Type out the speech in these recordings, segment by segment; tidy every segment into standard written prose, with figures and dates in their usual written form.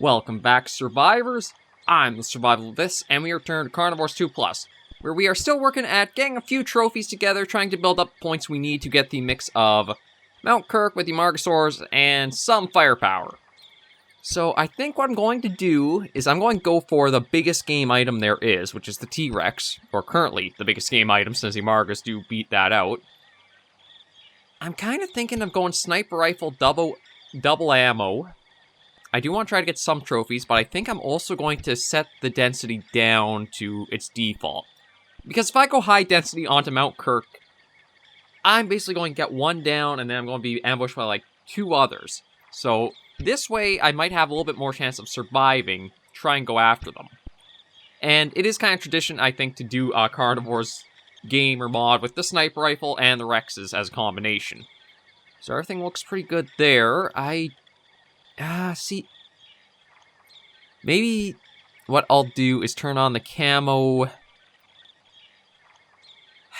Welcome back, survivors. I'm the SurvivalVis, and we return to Carnivores 2+, where we are still working at getting a few trophies together, trying to build up points we need to get the mix of Mount Kirk with the Margosaurs and some firepower. So I think what I'm going to do is I'm going to go for the biggest game item there is, which is the T-Rex, or currently the biggest game item since the Margos do beat that out. I'm kind of thinking of going sniper rifle double ammo. I do want to try to get some trophies, but I think I'm also going to set the density down to its default. Because if I go high density onto Mount Kirk, I'm basically going to get one down, and then I'm going to be ambushed by like two others. So this way, I might have a little bit more chance of surviving, try and go after them. And it is kind of tradition, I think, to do a Carnivores game or mod with the sniper rifle and the Rexes as a combination. So everything looks pretty good there. See, maybe what I'll do is turn on the camo.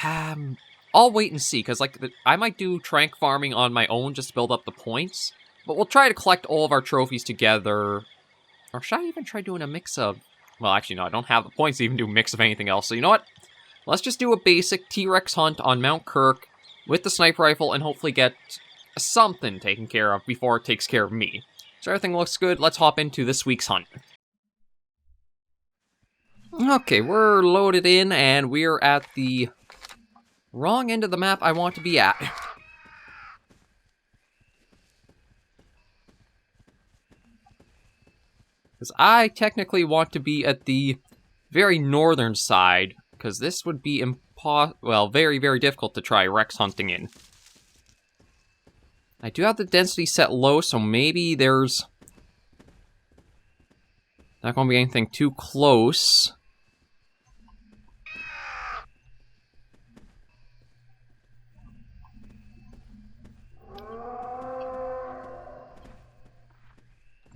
I'll wait and see, because I might do trank farming on my own just to build up the points. But we'll try to collect all of our trophies together. Or should I even try doing a mix of... Well, actually, no, I don't have the points to even do a mix of anything else. So you know what? Let's just do a basic T-Rex hunt on Mount Kirk with the sniper rifle and hopefully get something taken care of before it takes care of me. So everything looks good. Let's hop into this week's hunt. Okay, we're loaded in, and we're at the wrong end of the map I want to be at. Because I technically want to be at the very northern side, because this would be very, very difficult to try Rex hunting in. I do have the density set low, so maybe there's not going to be anything too close.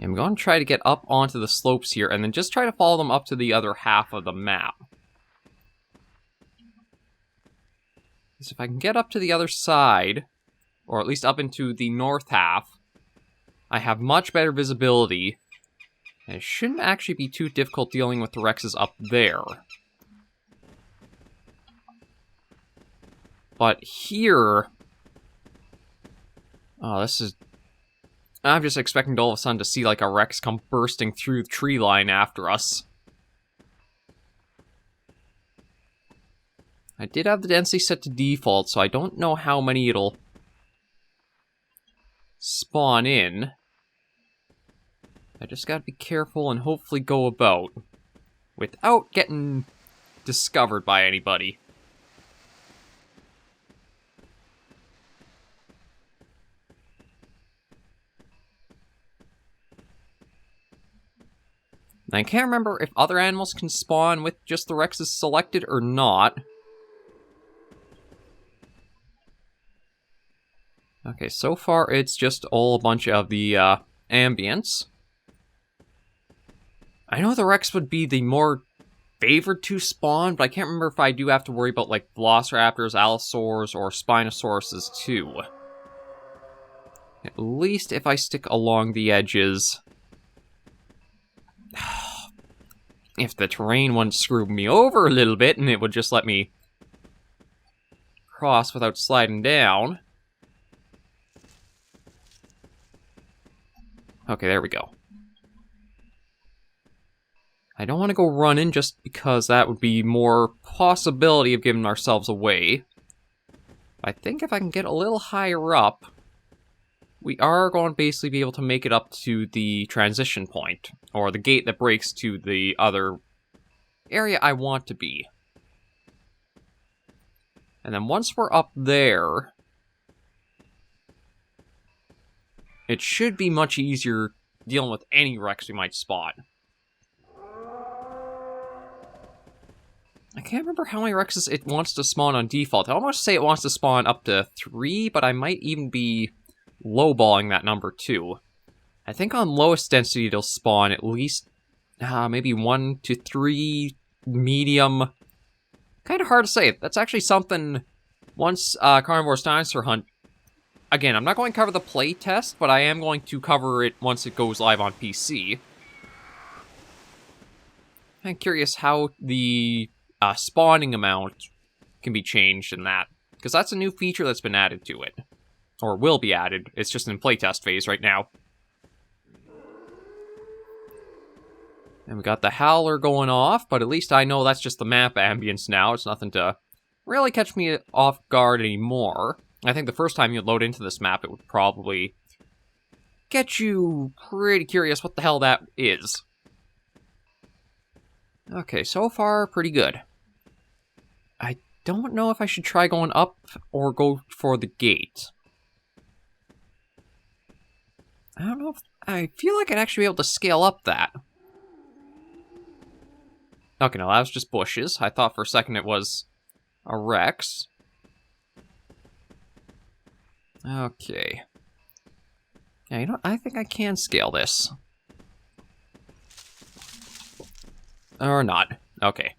I'm going to try to get up onto the slopes here, and then just try to follow them up to the other half of the map. Because if I can get up to the other side, or at least up into the north half, I have much better visibility, and it shouldn't actually be too difficult dealing with the Rexes up there. But here... Oh, this is... I'm just expecting to all of a sudden to see like a Rex come bursting through the tree line after us. I did have the density set to default, so I don't know how many it'll spawn in. I just gotta be careful and hopefully go about without getting discovered by anybody. I can't remember if other animals can spawn with just the Rexes selected or not. Okay, so far it's just all a bunch of the ambience. I know the Rex would be the more favored to spawn, but I can't remember if I do have to worry about like Velociraptors, Allosaurs, or Spinosauruses too. At least if I stick along the edges. If the terrain wouldn't screw me over a little bit and it would just let me cross without sliding down. Okay, there we go. I don't want to go running just because that would be more possibility of giving ourselves away. I think if I can get a little higher up, we are going to basically be able to make it up to the transition point, or the gate that breaks to the other area I want to be. And then once we're up there, it should be much easier dealing with any Rex we might spot. I can't remember how many Rexes it wants to spawn on default. I almost say it wants to spawn up to 3, but I might even be lowballing that number too. I think on lowest density it'll spawn at least maybe 1 to 3 medium. Kind of hard to say. That's actually something once Carnivores Dinosaur Hunt. Again, I'm not going to cover the play test, but I am going to cover it once it goes live on PC. I'm curious how the spawning amount can be changed in that, because that's a new feature that's been added to it. Or will be added. It's just in playtest phase right now. And we got the howler going off, but at least I know that's just the map ambience now. It's nothing to really catch me off guard anymore. I think the first time you load into this map, it would probably get you pretty curious what the hell that is. Okay, so far, pretty good. I don't know if I should try going up or go for the gate. I don't know if... I feel like I'd actually be able to scale up that. Okay, no, that was just bushes. I thought for a second it was a Rex. Okay. Yeah, you know, I think I can scale this. Or not. Okay.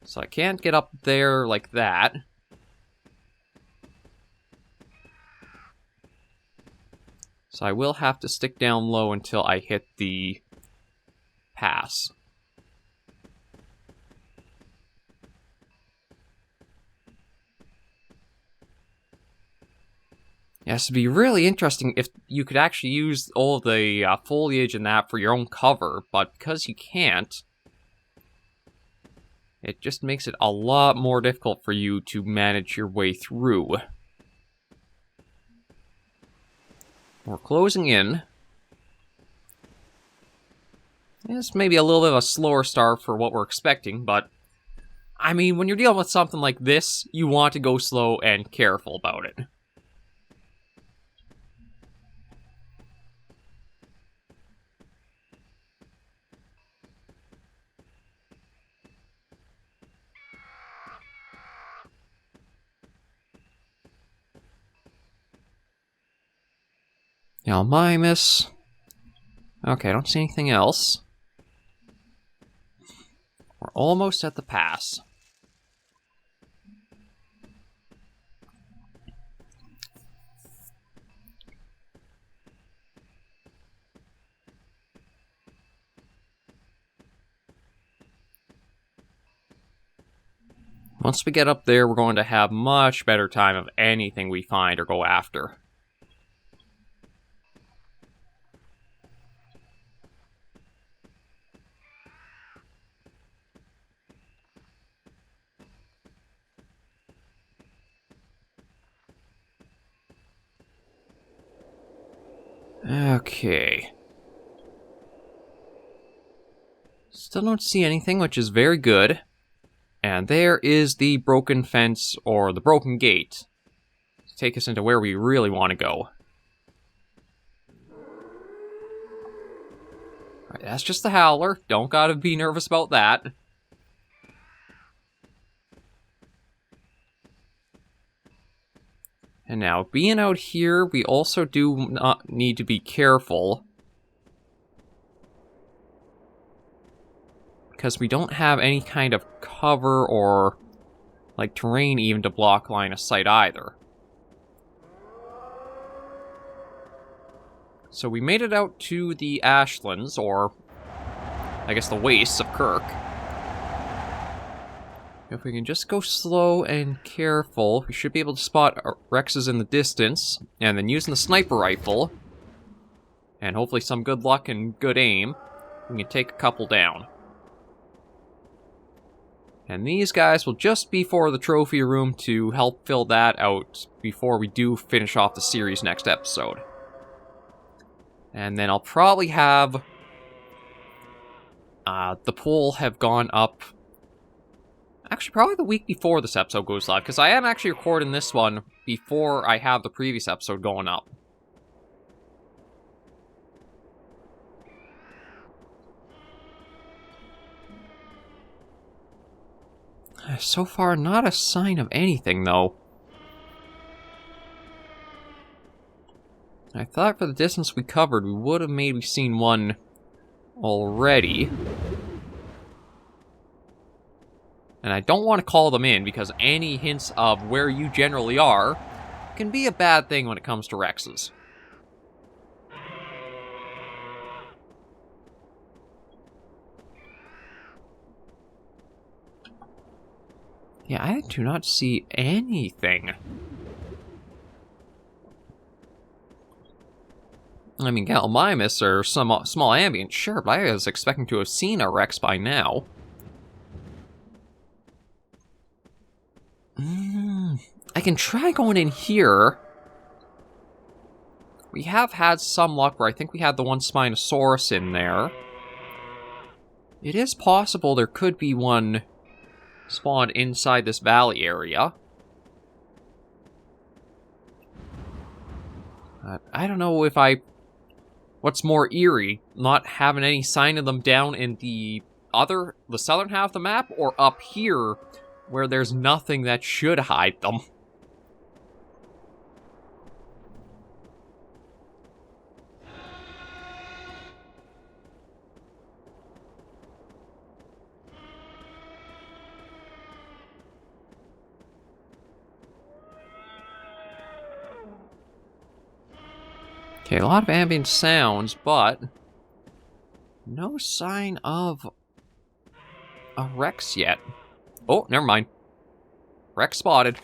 So I can't get up there like that. So I will have to stick down low until I hit the pass. Yes, it'd be really interesting if you could actually use all the foliage and that for your own cover, but because you can't, it just makes it a lot more difficult for you to manage your way through. We're closing in. It's maybe a little bit of a slower start for what we're expecting, but I mean, when you're dealing with something like this, you want to go slow and careful about it. Almimus. Okay, I don't see anything else. We're almost at the pass. Once we get up there, we're going to have much better time of anything we find or go after. Okay. Still don't see anything, which is very good. And there is the broken fence, or the broken gate, to take us into where we really want to go. Alright, that's just the howler. Don't gotta be nervous about that. And now, being out here, we also do not need to be careful. Because we don't have any kind of cover or, like, terrain even to block line of sight either. So we made it out to the ashlands, or I guess the wastes of Kirk. If we can just go slow and careful, we should be able to spot Rexes in the distance, and then using the sniper rifle, and hopefully some good luck and good aim, we can take a couple down. And these guys will just be for the trophy room to help fill that out before we do finish off the series next episode. And then I'll probably have the poll have gone up. Actually, probably the week before this episode goes live, because I am actually recording this one before I have the previous episode going up. So far, not a sign of anything, though. I thought for the distance we covered, we would have maybe seen one already. And I don't want to call them in, because any hints of where you generally are can be a bad thing when it comes to Rexes. Yeah, I do not see anything. I mean, Gallimimus or some small ambient, sure, but I was expecting to have seen a Rex by now. I can try going in here. We have had some luck where I think we had the one Spinosaurus in there. It is possible there could be one spawned inside this valley area. I don't know if what's more eerie, not having any sign of them down in the southern half of the map, or up here where there's nothing that should hide them. Okay, a lot of ambient sounds, but no sign of a Rex yet. Oh, never mind. Rex spotted.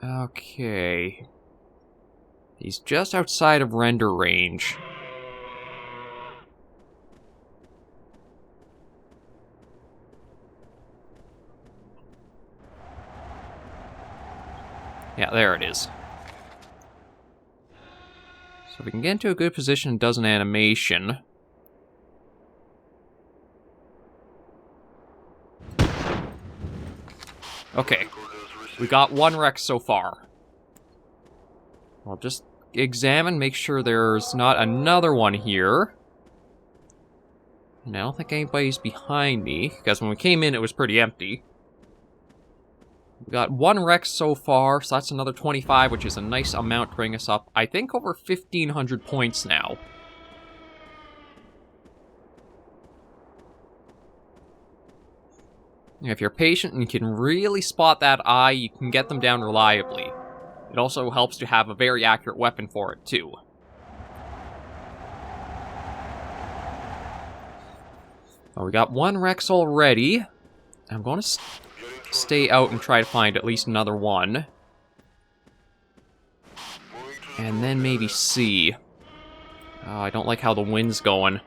Okay. He's just outside of render range. Yeah, there it is. So if we can get into a good position, it does an animation. Okay, we got one Rex so far. I'll just examine, make sure there's not another one here. And I don't think anybody's behind me, because when we came in, it was pretty empty. We got one Rex so far, so that's another 25, which is a nice amount to bring us up, I think, over 1,500 points now. If you're patient and you can really spot that eye, you can get them down reliably. It also helps to have a very accurate weapon for it, too. Oh, we got one Rex already. I'm going to stay out and try to find at least another one. And then maybe see. Oh, I don't like how the wind's going.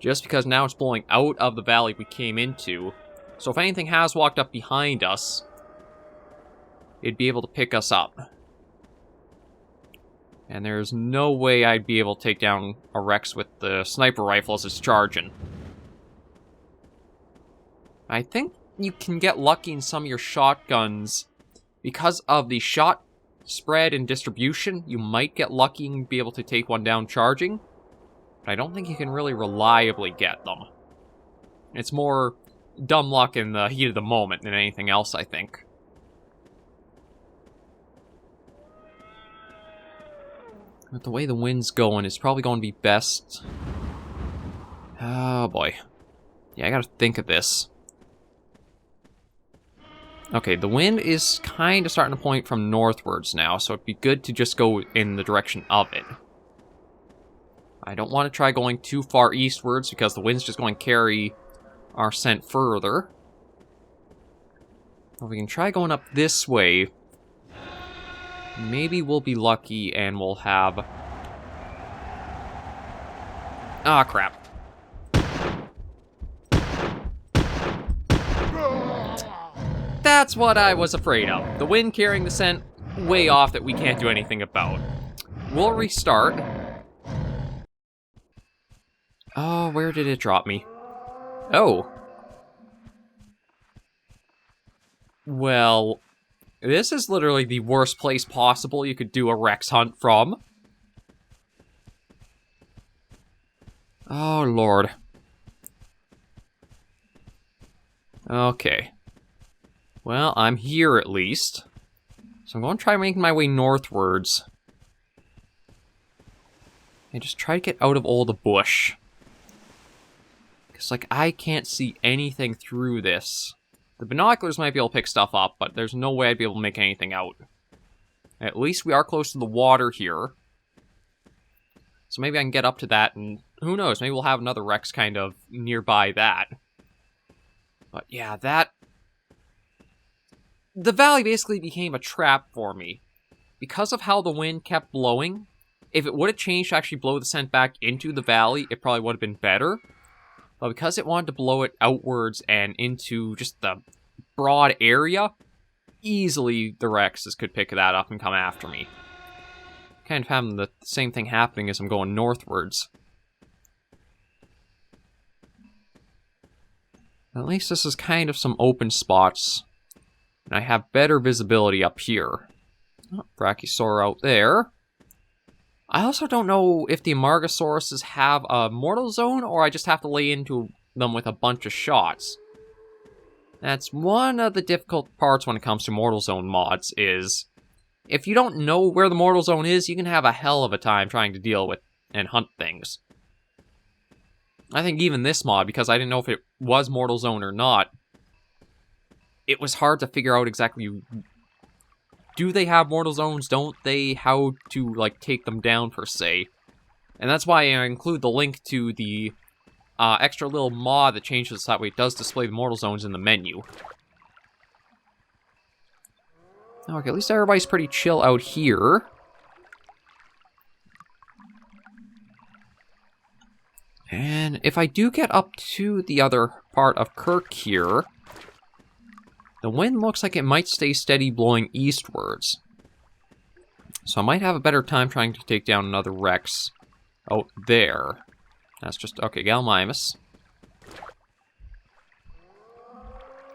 Just because now it's blowing out of the valley we came into. So if anything has walked up behind us, it'd be able to pick us up. And there's no way I'd be able to take down a Rex with the sniper rifle as it's charging. I think you can get lucky in some of your shotguns. Because of the shot spread and distribution, you might get lucky and be able to take one down charging. But I don't think you can really reliably get them. It's more dumb luck in the heat of the moment than anything else, I think. But the way the wind's going, it's probably going to be best. Oh boy. Yeah, I gotta think of this. Okay, the wind is kind of starting to point from northwards now, so it'd be good to just go in the direction of it. I don't want to try going too far eastwards, because the wind's just going to carry our scent further. Well, we can try going up this way. Maybe we'll be lucky and we'll have... Ah, crap. That's what I was afraid of. The wind carrying the scent way off that we can't do anything about. We'll restart. Oh, where did it drop me? Oh. Well, this is literally the worst place possible you could do a Rex hunt from. Oh, Lord. Okay. Well, I'm here at least. So I'm going to try making my way northwards. And just try to get out of all the bush. Because, like, I can't see anything through this. The binoculars might be able to pick stuff up, but there's no way I'd be able to make anything out. At least we are close to the water here. So maybe I can get up to that, and who knows, maybe we'll have another Rex kind of nearby that. But yeah, the valley basically became a trap for me. Because of how the wind kept blowing, if it would have changed to actually blow the scent back into the valley, it probably would have been better. But because it wanted to blow it outwards and into just the broad area, easily the Rexes could pick that up and come after me. Kind of having the same thing happening as I'm going northwards. At least this is kind of some open spots. And I have better visibility up here. Oh, Brachiosaur out there. I also don't know if the Amargasauruses have a mortal zone, or I just have to lay into them with a bunch of shots. That's one of the difficult parts when it comes to mortal zone mods, is if you don't know where the mortal zone is, you can have a hell of a time trying to deal with and hunt things. I think even this mod, because I didn't know if it was mortal zone or not, it was hard to figure out exactly, do they have mortal zones, don't they, how to, like, take them down, per se. And that's why I include the link to the extra little mod that changes that way it does display the mortal zones in the menu. Okay, at least everybody's pretty chill out here. And if I do get up to the other part of Kirk here, the wind looks like it might stay steady blowing eastwards. So I might have a better time trying to take down another Rex out there. That's just, okay, Gallimimus.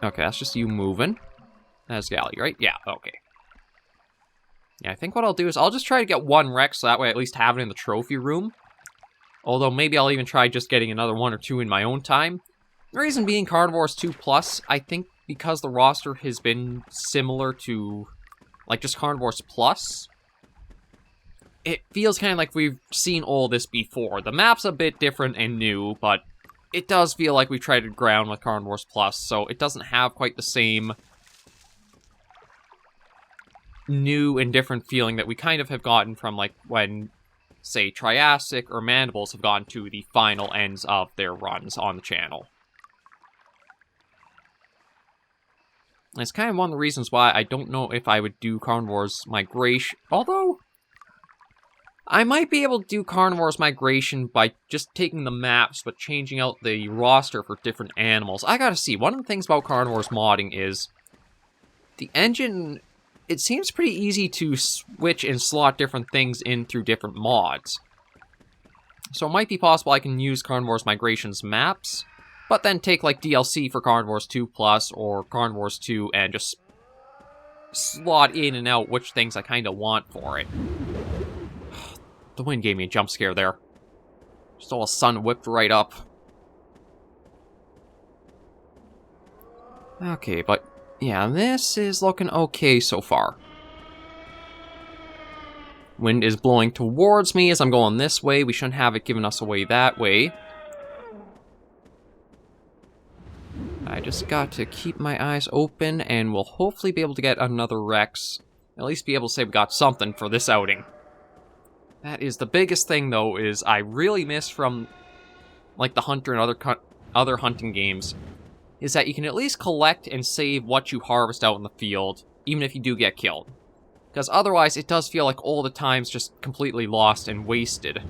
Okay, that's just you moving. That's Gally, right? Yeah, okay. Yeah, I think what I'll do is I'll just try to get one Rex, so that way I at least have it in the trophy room. Although maybe I'll even try just getting another one or two in my own time. The reason being Carnivores 2+, I think because the roster has been similar to, like, just Carnivores Plus, it feels kind of like we've seen all this before. The map's a bit different and new, but it does feel like we've tried ground with Carnivores Plus, so it doesn't have quite the same new and different feeling that we kind of have gotten from, like, when, say, Triassic or Mandibles have gotten to the final ends of their runs on the channel. And it's kind of one of the reasons why I don't know if I would do Carnivores Migration, although I might be able to do Carnivores Migration by just taking the maps, but changing out the roster for different animals. I gotta see, one of the things about Carnivores modding is the engine, it seems pretty easy to switch and slot different things in through different mods. So it might be possible I can use Carnivores Migration's maps, but then take, like, DLC for Carnivores 2+, or Carnivores 2, and just slot in and out which things I kind of want for it. The wind gave me a jump scare there. Just all a sun whipped right up. Okay, but yeah, this is looking okay so far. Wind is blowing towards me as I'm going this way. We shouldn't have it giving us away that way. I just got to keep my eyes open, and we'll hopefully be able to get another Rex. At least be able to say we got something for this outing. That is the biggest thing, though, is I really miss from, like, the Hunter and other hunting games, is that you can at least collect and save what you harvest out in the field, even if you do get killed. Because otherwise, it does feel like all the time's just completely lost and wasted.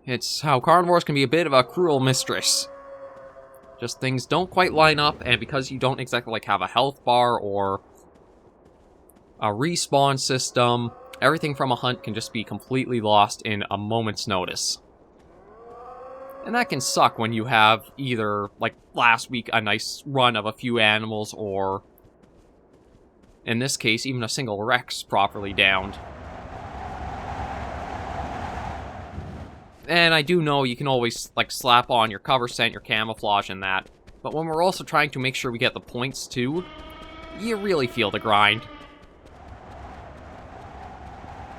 It's how Carnivores can be a bit of a cruel mistress. Just things don't quite line up, and because you don't exactly, like, have a health bar or a respawn system, everything from a hunt can just be completely lost in a moment's notice. And that can suck when you have either, like last week, a nice run of a few animals, or, in this case, even a single Rex properly downed. And I do know you can always, like, slap on your cover scent, your camouflage, and that. But when we're also trying to make sure we get the points, too, you really feel the grind.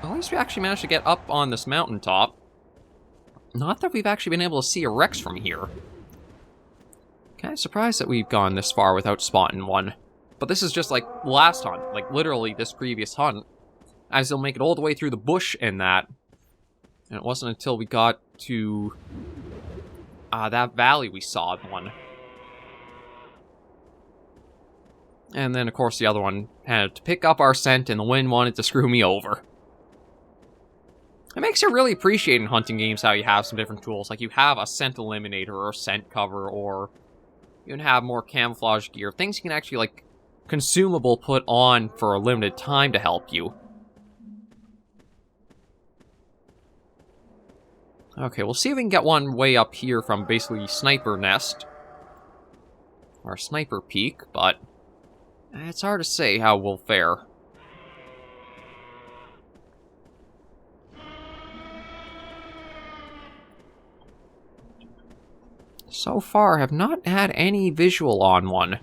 At least we actually managed to get up on this mountaintop. Not that we've actually been able to see a Rex from here. Kind of surprised that we've gone this far without spotting one. But this is just like last hunt, like literally this previous hunt. As they'll make it all the way through the bush and that. And it wasn't until we got to that valley we saw one. And then, of course, the other one had to pick up our scent, and the wind wanted to screw me over. It makes you really appreciate in hunting games how you have some different tools. Like, you have a scent eliminator, or a scent cover, or you can have more camouflage gear. Things you can actually, like, consumable put on for a limited time to help you. Okay, we'll see if we can get one way up here from basically Sniper Nest. Or Sniper Peak, but it's hard to say how we'll fare. So far, have not had any visual on one.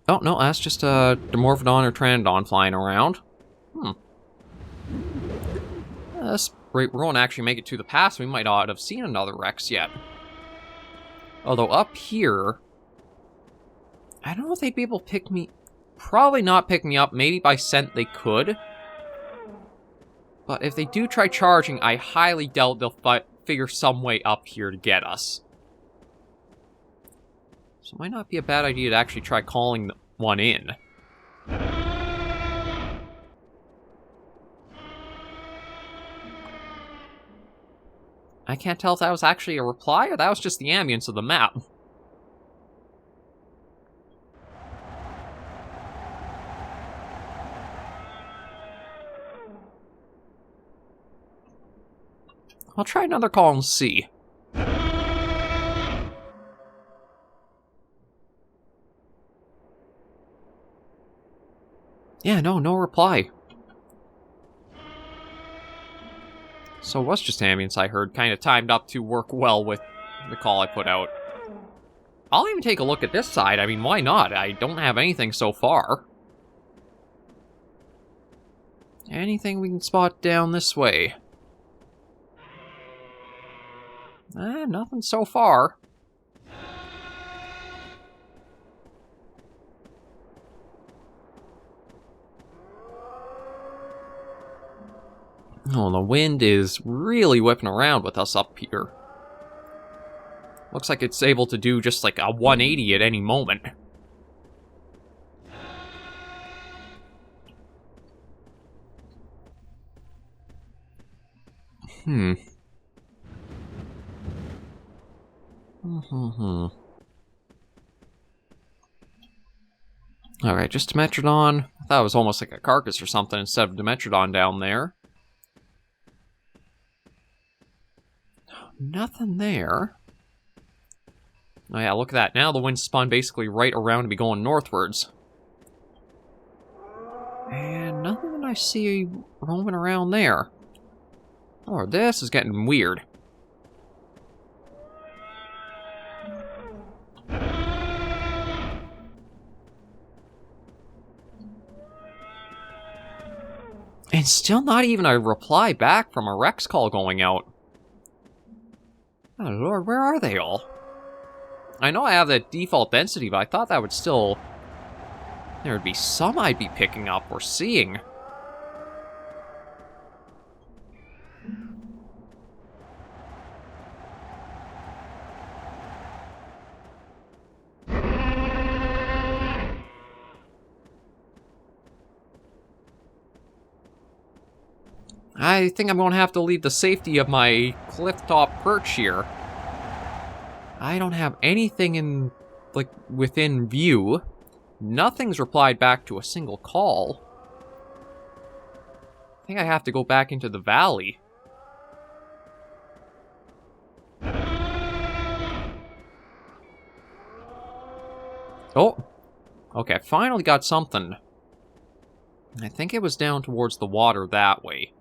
Oh, no, that's just a Dimorphodon or Pteranodon flying around. This rate, we're going to actually make it to the pass. We might not have seen another Rex yet. Although up here, I don't know if they'd be able to pick me... Probably not pick me up. Maybe by scent they could. But if they do try charging, I highly doubt they'll figure some way up here to get us. So it might not be a bad idea to actually try calling one in. I can't tell if that was actually a reply or that was just the ambience of the map. I'll try another call and see. Yeah, no reply. So it was just ambience I heard, kind of timed up to work well with the call I put out. I'll even take a look at this side. I mean, why not? I don't have anything so far. Anything we can spot down this way? Nothing so far. Oh, the wind is really whipping around with us up here. Looks like it's able to do just like a 180 at any moment. Alright, just Dimetrodon. I thought it was almost like a carcass or something instead of Dimetrodon down there. Nothing there. Oh yeah, look at that. Now the wind spun basically right around to be going northwards. And nothing I see roaming around there. Oh, this is getting weird. And still not even a reply back from a Rex call going out. Oh lord, where are they all? I know I have the default density, but I thought that would still... There would be some I'd be picking up or seeing. I think I'm going to have to leave the safety of my cliff-top perch here. I don't have anything in, like, within view. Nothing's replied back to a single call. I think I have to go back into the valley. Oh! Okay, I finally got something. I think it was down towards the water that way.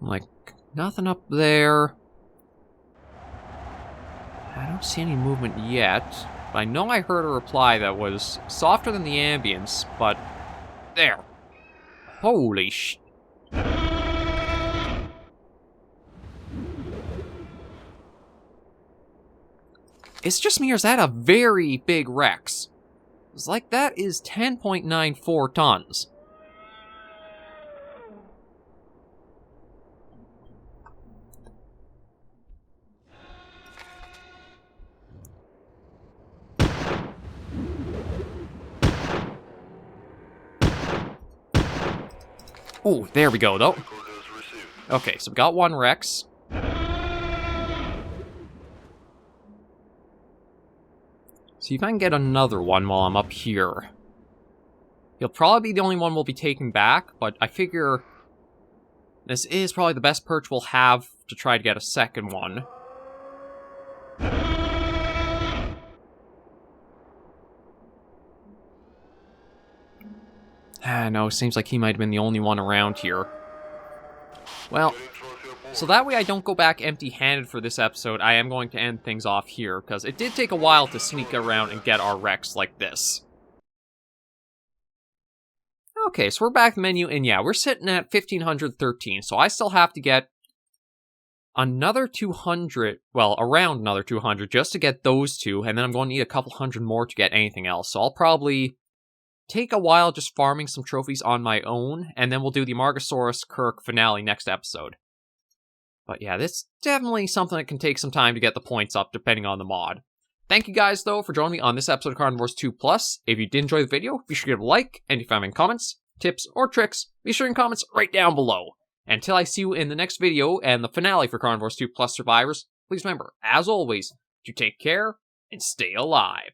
Like, nothing up there. I don't see any movement yet. But I know I heard a reply that was softer than the ambience, but... There. Holy sh... It's just me, or is that a very big Rex? It's like, that is 10.94 tons. Oh, there we go, though. Okay, so we got one Rex. See if I can get another one while I'm up here. He'll probably be the only one we'll be taking back, but I figure this is probably the best perch we'll have to try to get a second one. No, seems like he might have been the only one around here. Well, so that way I don't go back empty-handed for this episode, I am going to end things off here, because it did take a while to sneak around and get our Rex like this. Okay, so we're back in the menu, and yeah, we're sitting at 1,513, so I still have to get another 200, well, around another 200, just to get those two, and then I'm going to need a couple hundred more to get anything else, so I'll probably take a while just farming some trophies on my own, and then we'll do the Margosaurus Kirk finale next episode. But yeah, this is definitely something that can take some time to get the points up, depending on the mod. Thank you guys, though, for joining me on this episode of Carnivores 2+. If you did enjoy the video, be sure to give it a like, and if you have any comments, tips, or tricks, be sure in comments right down below. Until I see you in the next video and the finale for Carnivores 2+ Survivors, please remember, as always, to take care and stay alive.